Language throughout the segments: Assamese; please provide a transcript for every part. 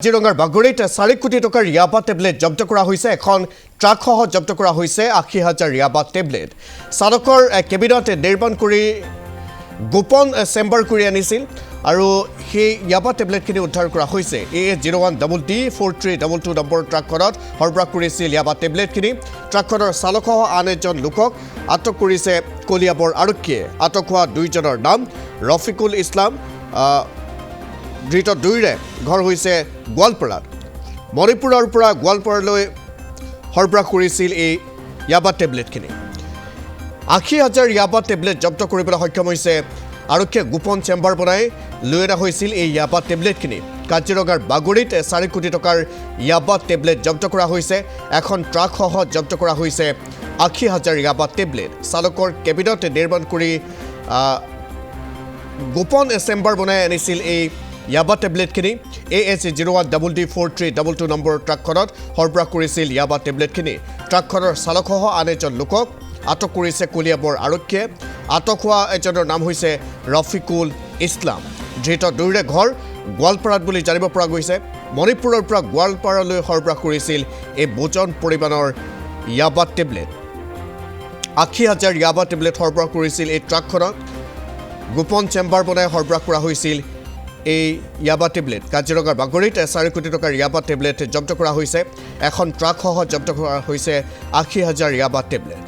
কাজিৰঙাৰ বাগৰিত 4 কোটি টকাৰ য়াবা টেবলেট জব্দ কৰা হৈছে। এখন ট্ৰাকসহ জব্দ কৰা হৈছে 80,000 য়াবা টেবলেট। চালকৰ কেবিনত নিৰ্মাণ কৰি গোপন চেম্বাৰ কৰি আনিছিল আৰু সেই য়াবা টেবলেটখিনি উদ্ধাৰ কৰা হৈছে। AA01DD4322 নম্বৰ ট্ৰাকখনত সৰবৰাহ কৰিছিল য়াবা টেবলেটখিনি। ট্ৰাকখনৰ চালকসহ আন এজন লোকক আটক কৰিছে কলিয়াবৰ আৰক্ষীয়ে। আটক হোৱা দুইজনৰ নাম ৰফিকুল ইছলাম, ধৃত দুইৰে ঘৰ হৈছে গোৱালপাৰাত। মণিপুৰৰ পৰা গোৱালপাৰালৈ সৰবৰাহ কৰিছিল এই য়াবা টেবলেটখিনি। 80,000 য়াবা টেবলেট জব্দ কৰিবলৈ সক্ষম হৈছে আৰক্ষীয়ে। গোপন চেম্বাৰ বনাই লৈ অনা হৈছিল এই য়াবা টেবলেটখিনি। কাজিৰঙাৰ বাগৰিত 4 কোটি টকাৰ য়াবা টেবলেট জব্দ কৰা হৈছে। এখন ট্ৰাকসহ জব্দ কৰা হৈছে 80,000 য়াবা টেবলেট। চালকৰ কেবিনত নিৰ্মাণ কৰি গোপন চেম্বাৰ বনাই আনিছিল এই য়াবা টেবলেটখিনি। AS01DD4322 নম্বৰ ট্ৰাকখনত সৰবৰাহ কৰিছিল য়াবা টেবলেটখিনি। ট্ৰাকখনৰ চালকসহ আন এজন লোকক আটক কৰিছে কলিয়াবৰ আৰক্ষীয়ে। আটক হোৱা এজনৰ নাম হৈছে ৰফিকুল ইছলাম, ধৃত দুইৰে ঘৰ গোৱালপাৰাত বুলি জানিব পৰা গৈছে। মণিপুৰৰ পৰা গোৱালপাৰালৈ সৰবৰাহ কৰিছিল এই ওজন পৰিমাণৰ য়াবা টেবলেট। 80,000 য়াবা টেবলেট সৰবৰাহ কৰিছিল এই ট্ৰাকখনত। গোপন চেম্বাৰ বনাই সৰবৰাহ কৰা হৈছিল এই য়াবা টেবলেট। কাজিৰঙাৰ বাগৰিত 4 কোটি টকাৰ য়াবা টেবলেট জব্দ কৰা হৈছে। এখন ট্ৰাকসহ জব্দ কৰা হৈছে 80,000 য়াবা টেবলেট।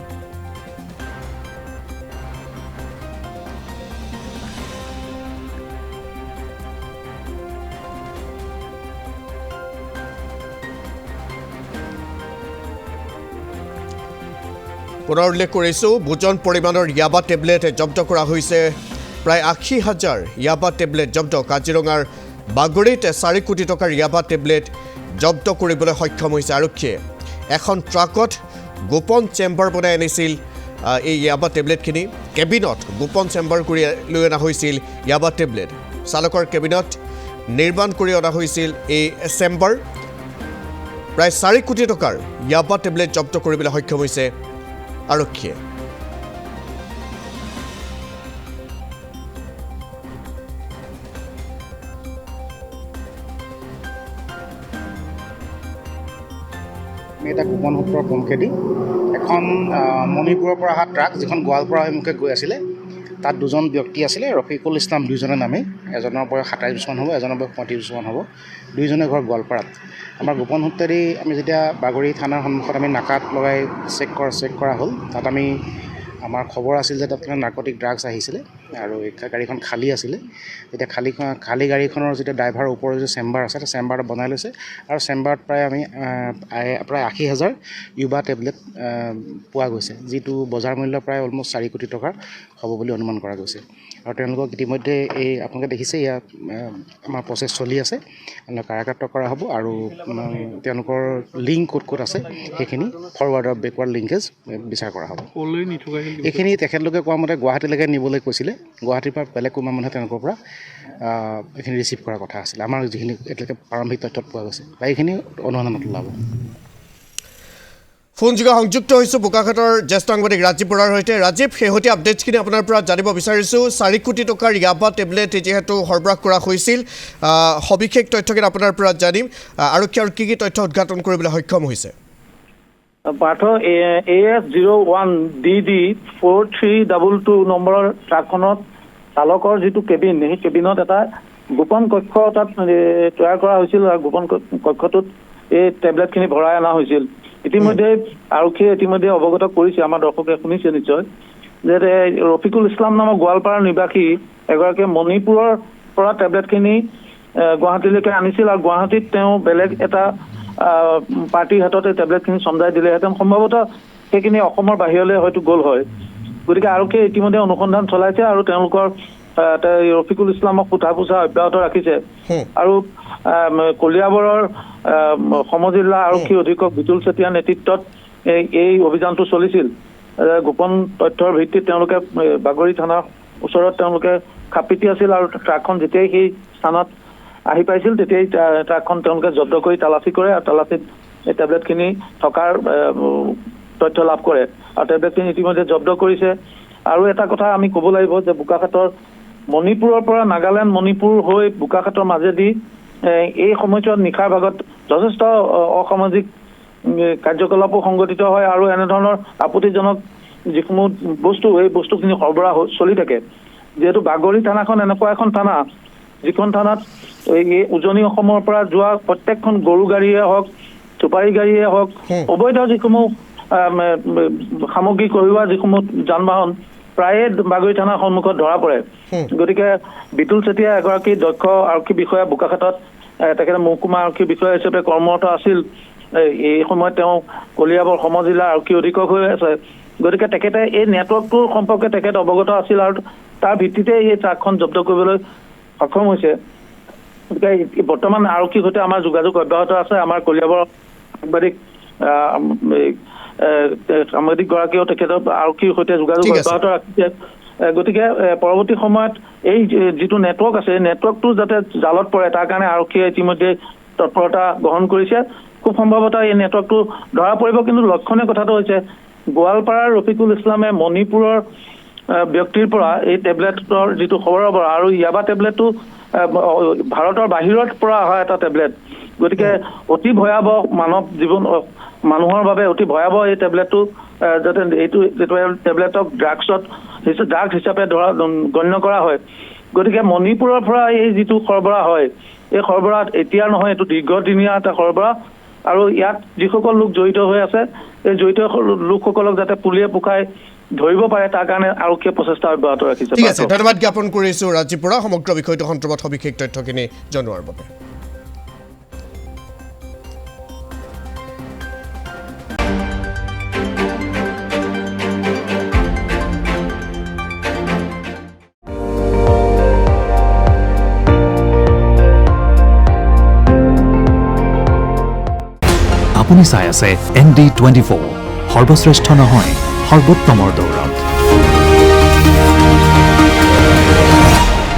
পুনৰ উল্লেখ কৰিছোঁ, ওজন পৰিমাণৰ য়াবা টেবলেট জব্দ কৰা হৈছে। প্ৰায় 80,000 য়াবা টেবলেট জব্দ। কাজিৰঙাৰ বাগৰিত 4 কোটি টকাৰ য়াবা টেবলেট জব্দ কৰিবলৈ সক্ষম হৈছে আৰক্ষীয়ে। এখন ট্ৰাকত গোপন চেম্বাৰ বনাই আনিছিল এই য়াবা টেবলেটখিনি। কেবিনত গোপন চেম্বাৰ কৰি লৈ অনা হৈছিল য়াবা টেবলেট। চালকৰ কেবিনত নিৰ্মাণ কৰি অনা হৈছিল এই চেম্বাৰ। প্ৰায় 4 কোটি টকাৰ য়াবা টেবলেট জব্দ কৰিবলৈ সক্ষম হৈছে আৰক্ষীয়ে। এটা গোপন সূত্ৰৰ পমখেদি এখন মণিপুৰৰ পৰা অহা ট্ৰাক যিখন গোৱালপাৰা অভিমুখে গৈ আছিলে, তাত দুজন ব্যক্তি আছিলে, ৰফিকুল ইছলাম দুইজনৰ নামেই। এজনৰ বয়স 27 বছৰমান হ'ব, এজনৰ বয়স 35 বছৰমান হ'ব। দুইজনে ঘৰ গোৱালপাৰাত। আমাৰ গোপন সূত্ৰেদি আমি যেতিয়া বাগৰি থানাৰ সন্মুখত আমি নাকাত লগাই চেক কৰা হ'ল, তাত আমাৰ খবৰ আছিল যে তাত নাৰ্কটিক ড্ৰাগছ আহিছিলে আৰু এই গাড়ীখন খালী আছিলে। এতিয়া খালী গাড়ীখনৰ যেতিয়া ড্ৰাইভাৰৰ ওপৰৰ যিটো চেম্বাৰ আছে, সেই চেম্বাৰটো বনাই লৈছে আৰু চেম্বাৰত প্ৰায় 80,000 য়াবা টেবলেট পোৱা গৈছে, যিটো বজাৰ মূল্য প্ৰায় অলমষ্ট 4 কোটি টকাৰ হ'ব বুলি অনুমান কৰা গৈছে। আৰু তেওঁলোকক ইতিমধ্যে আপোনালোকে দেখিছে ইয়াত আমাৰ প্ৰচেছ চলি আছে। কাৰাগাত কৰা হ'ব আৰু তেওঁলোকৰ লিংক ক'ত আছে সেইখিনি ফৰৱাৰ্ড আৰু বেকৱাৰ্ড লিংকেজ বিচাৰ কৰা হ'ব। এইখিনি তেখেতলোকে কোৱা মতে গুৱাহাটীলৈকে নিবলৈ কৈছিলে। গুৱাহাটীৰ পৰা বেলেগ কোনোবা মানুহে তেওঁলোকৰ পৰা এইখিনি ৰিচিভ কৰাৰ কথা আছিলে। আমাৰ যিখিনি এতিয়ালৈকে প্ৰাৰম্ভিক তথ্যত পোৱা গৈছে বা এইখিনি অনুসন্ধানত ওলাব। ফোনযোগে সংযুক্ত হৈছোঁ বোকাখাতৰ জ্যেষ্ঠ সাংবাদিক ৰাজীৱ বৰাৰ সৈতে। ৰাজীৱ, শেহতীয়া আপডেটছখিনি আপোনাৰ পৰা জানিব বিচাৰিছোঁ। 4 কোটি টকাৰ য়াবা টেবলেট যিহেতু সৰবৰাহ কৰা হৈছিল, সবিশেষ তথ্যখিনি আপোনাৰ পৰা জানিম। আৰক্ষীয়ে আৰু কি তথ্য উদ্ঘাটন কৰিবলৈ সক্ষম হৈছে? পাৰ্থ, AS01DD4322 নম্বৰৰ ট্ৰাকখনত চালকৰ যিটো কেবিন, সেই কেবিনত এটা গোপন কক্ষ তাত তৈয়াৰ কৰা হৈছিল আৰু গোপন কক্ষটোত এই টেবলেটখিনি ভৰাই অনা হৈছিল। ইতিমধ্যে আৰক্ষীয়ে অৱগত কৰিছে, আমাৰ দৰ্শকে শুনিছে নিশ্চয়, যে ৰফিকুল ইছলাম নামৰ গোৱালপাৰাৰ নিবাসী এগৰাকীয়ে মণিপুৰৰ পৰা টেবলেটখিনি গুৱাহাটীলৈকে আনিছিল আৰু গুৱাহাটীত তেওঁ বেলেগ এটা পাৰ্টিৰ হাততে টেবলেটখিনি চমজাই দিলেহেঁতেন। সম্ভৱতঃ সেইখিনি অসমৰ বাহিৰলৈ হয়তো গ'ল হয়। গতিকে আৰক্ষীয়ে ইতিমধ্যে অনুসন্ধান চলাইছে আৰু তেওঁলোকৰ ৰফিকুল ইছলামক সোধা পোছা অব্যাহত ৰাখিছে। আৰু কলিয়াবৰৰ সমজিল্লা আৰক্ষী অধীক্ষক বিতুল চেতিয়াৰ নেতৃত্বত এই অভিযানটো চলিছিল। গোপন তথ্যৰ ভিত্তিত তেওঁলোকে বাগৰি থানাৰ ওচৰত তেওঁলোকে খাপিতি আছিল আৰু ট্ৰাকখন যেতিয়াই সেই স্থানত আহি পাইছিল তেতিয়াই ট্ৰাকখন তেওঁলোকে জব্দ কৰি তালাচী কৰে আৰু তালাচীত এই টেবলেটখিনি থকাৰ তথ্য লাভ কৰে আৰু টেবলেটখিনি ইতিমধ্যে জব্দ কৰিছে। আৰু এটা কথা আমি ক'ব লাগিব যে বোকাখাতৰ মণিপুৰৰ পৰা নাগালেণ্ড মণিপুৰ হৈ বোকাখাতৰ মাজেদি এই সময়ছোৱাত নিশাৰ ভাগত যথেষ্ট অসামাজিক কাৰ্যকলাপো সংঘটিত হয় আৰু এনেধৰণৰ আপত্তিজনক যিসমূহ বস্তু এই বস্তুখিনি সৰবৰাহ চলি থাকে। যিহেতু বাগৰি থানাখন এনেকুৱা এখন থানা যিখন থানাত এই উজনি অসমৰ পৰা যোৱা প্ৰত্যেকখন গৰু গাড়ীয়ে হওক চুপাৰী গাড়ীয়ে হওক অবৈধ যিসমূহ সামগ্ৰী কঢ়িওৱা যিসমূহ যান বাহন প্ৰায়ে বাগৰি থানাৰ সন্মুখত ধৰা পৰে। গতিকে বিতুল চেতিয়া এগৰাকী দক্ষ আৰক্ষী বিষয়া বোকাখাটত তেখেতে মহকুমা আৰক্ষী বিষয়া হিচাপে কৰ্মৰত আছিল। এই সময়ত তেওঁ কলিয়াবৰ সমজিলা আৰক্ষী অধীক্ষক হৈ আছে। গতিকে তেখেতে এই নেটৱৰ্কটোৰ সম্পৰ্কে তেখেত অৱগত আছিল আৰু তাৰ ভিত্তিতে এই ট্ৰাকখন জব্দ কৰিবলৈ সক্ষম হৈছে। গতিকে বৰ্তমান আৰক্ষীৰ সৈতে আমাৰ যোগাযোগ অব্যাহত আছে। আমাৰ কলিয়াবৰ সাংবাদিকগৰাকীয়েও তেখেতৰ আৰক্ষীৰ সৈতে যোগাযোগ অব্যাহত ৰাখিছে। গতিকে পৰৱৰ্তী সময়ত এই যিটো নেটৱৰ্ক আছে এই নেটৱৰ্কটো যাতে জালত পৰে তাৰ কাৰণে আৰক্ষীয়ে ইতিমধ্যে তৎপৰতা গ্ৰহণ কৰিছে। খুব সম্ভৱতঃ এই নেটৱৰ্কটো ধৰা পৰিব। কিন্তু লক্ষণীয় কথাটো হৈছে গোৱালপাৰাৰ ৰফিকুল ইছলামে মণিপুৰৰ ব্যক্তিৰ পৰা এই টেবলেটৰ যিটো সৰবৰাহ আৰু ইয়াবা টেবলেটটো ভাৰতৰ বাহিৰত পৰা অহা এটা টেবলেট। গতিকে অতি ভয়াৱহ মানৱ জীৱন মানুহৰ বাবে অতি ভয়াৱহ এই টেবলেটটো যাতে এইটো টেবলেটক ড্ৰাগছ হিচাপে গণ্য কৰা হয়। গতিকে মণিপুৰৰ পৰা এই যিটো সৰবৰাহ হয় এই সৰবৰাহ এতিয়া নহয়, এইটো দীৰ্ঘদিনীয়া এটা সৰবৰাহ আৰু ইয়াত যিসকল লোক জড়িত হৈ আছে এই জড়িত লোকসকলক যাতে পুলিয়ে পোখাই ধৰিব পাৰে তাৰ কাৰণে আৰক্ষীয়ে প্ৰচেষ্টা অব্যাহত ৰাখিছে। ঠিক আছে, ধন্যবাদ জ্ঞাপন কৰিছোঁ ৰাজীৱ বৰা সমগ্ৰ বিষয়টো সন্দৰ্ভত সবিশেষ তথ্যখিনি জনোৱাৰ বাবে। আপুনি চাই আছে ND24 সৰ্বশ্ৰেষ্ঠ নহয় সৰ্বোত্তমৰ দৌৰত।